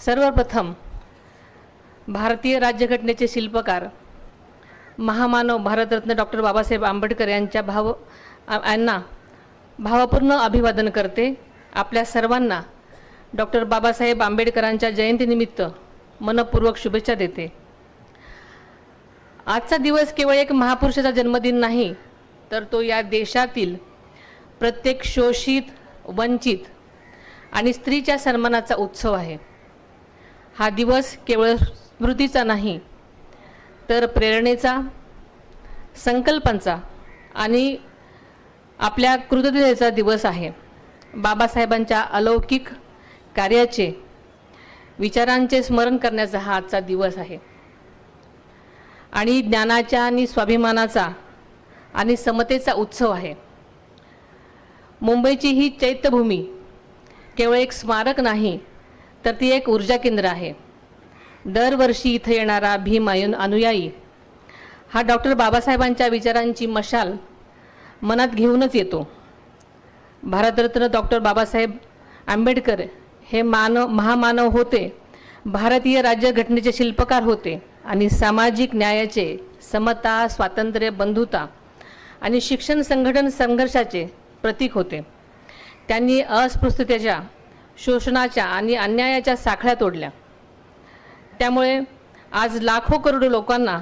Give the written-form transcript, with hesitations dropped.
सर्वप्रथम भारतीय राज्यघटनेचे शिल्पकार महामानव भारतरत्न डॉक्टर बाबासाहेब आंबेडकर यांना भावपूर्ण अभिवादन करते। आपल्या सर्वांना डॉक्टर बाबासाहेब आंबेडकरांच्या जयंतीनिमित्त मनपूर्वक शुभेच्छा देते। आजचा दिवस केवळ एक महापुरुषाचा जन्मदिन नाही, तर तो या देशातील प्रत्येक शोषित, वंचित आणि स्त्रीच्या सन्मानाचा उत्सव आहे। हा दिवस केवळ स्मृतीचा नाही, तर प्रेरणेचा, संकल्पांचा आणि आपल्या कृतज्ञतेचा दिवस आहे। बाबासाहेबांच्या अलौकिक कार्याचे, विचारांचे स्मरण करण्याचा हा आजचा दिवस आहे आणि ज्ञानाच्या आणि स्वाभिमानाचा आणि समतेचा उत्सव आहे। मुंबईची ही चैत्यभूमी केवळ एक स्मारक नाही, तर ती एक ऊर्जा केंद्र आहे। दरवर्षी इथे येणारा भीम अनुयायी हा डॉक्टर बाबासाहेबांच्या विचारांची मशाल मनात घेऊनच येतो। भारतरत्न डॉक्टर बाबासाहेब आंबेडकर हे महामानव होते, भारतीय राज्यघटनेचे शिल्पकार होते आणि सामाजिक न्यायाचे, समता, स्वातंत्र्य, बंधुता आणि शिक्षण संघटन संघर्षाचे प्रतीक होते। त्यांनी अस्पृश्यतेच्या, शोषणाच्या आणि अन्यायाच्या साखळ्या तोडल्या। त्यामुळे आज लाखो करोडो लोकांना